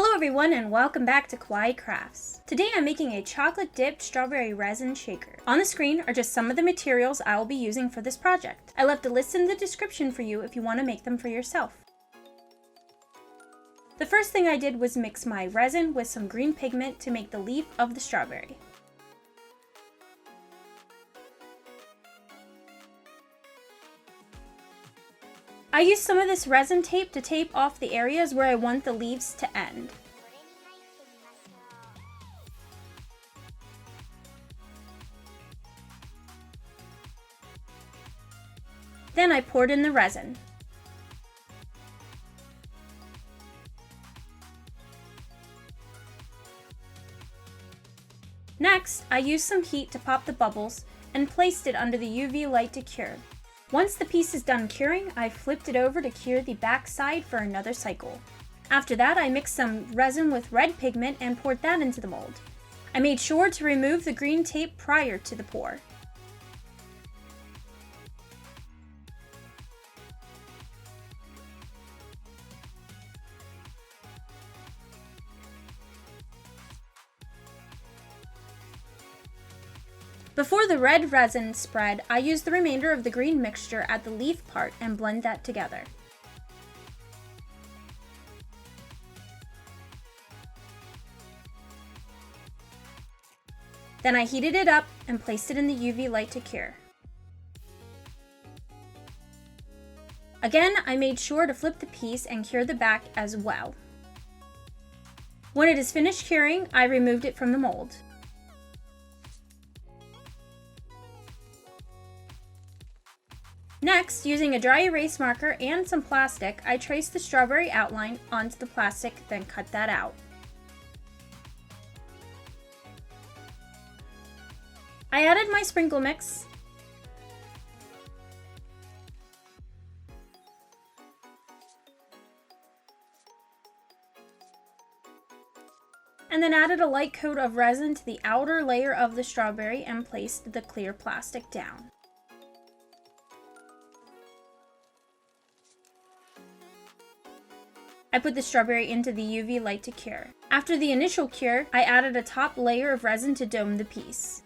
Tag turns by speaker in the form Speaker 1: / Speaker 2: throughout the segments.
Speaker 1: Hello everyone and welcome back to Kawaii Crafts. Today I'm making a chocolate dipped strawberry resin shaker. On the screen are just some of the materials I will be using for this project. I left a list in the description for you if you want to make them for yourself. The first thing I did was mix my resin with some green pigment to make the leaf of the strawberry. I used some of this resin tape to tape off the areas where I want the leaves to end. Then I poured in the resin. Next, I used some heat to pop the bubbles and placed it under the UV light to cure. Once the piece is done curing, I flipped it over to cure the back side for another cycle. After that, I mixed some resin with red pigment and poured that into the mold. I made sure to remove the green tape prior to the pour. Before the red resin spread, I used the remainder of the green mixture at the leaf part and blend that together. Then I heated it up and placed it in the UV light to cure. Again, I made sure to flip the piece and cure the back as well. When it is finished curing, I removed it from the mold. Next, using a dry erase marker and some plastic, I traced the strawberry outline onto the plastic, then cut that out. I added my sprinkle mix, and then added a light coat of resin to the outer layer of the strawberry and placed the clear plastic down. I put the strawberry into the UV light to cure. After the initial cure, I added a top layer of resin to dome the piece.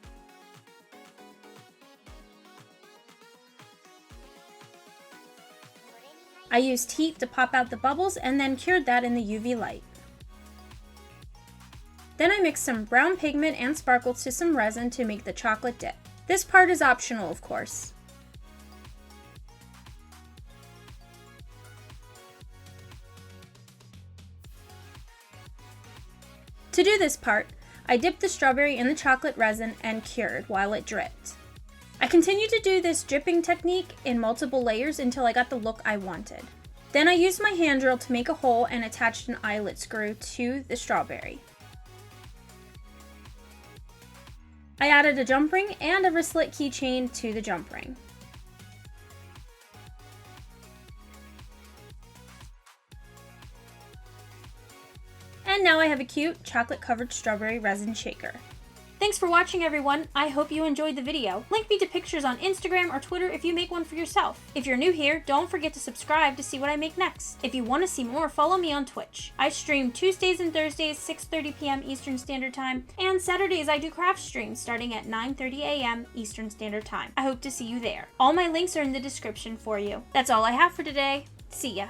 Speaker 1: I used heat to pop out the bubbles and then cured that in the UV light. Then I mixed some brown pigment and sparkles to some resin to make the chocolate dip. This part is optional, of course. To do this part, I dipped the strawberry in the chocolate resin and cured while it dripped. I continued to do this dripping technique in multiple layers until I got the look I wanted. Then I used my hand drill to make a hole and attached an eyelet screw to the strawberry. I added a jump ring and a wristlet keychain to the jump ring. And now I have a cute chocolate-covered strawberry resin shaker. Thanks for watching, everyone. I hope you enjoyed the video. Link me to pictures on Instagram or Twitter if you make one for yourself. If you're new here, don't forget to subscribe to see what I make next. If you want to see more, follow me on Twitch. I stream Tuesdays and Thursdays, 6:30 p.m. Eastern Standard Time, and Saturdays I do craft streams starting at 9:30 a.m. Eastern Standard Time. I hope to see you there. All my links are in the description for you. That's all I have for today. See ya.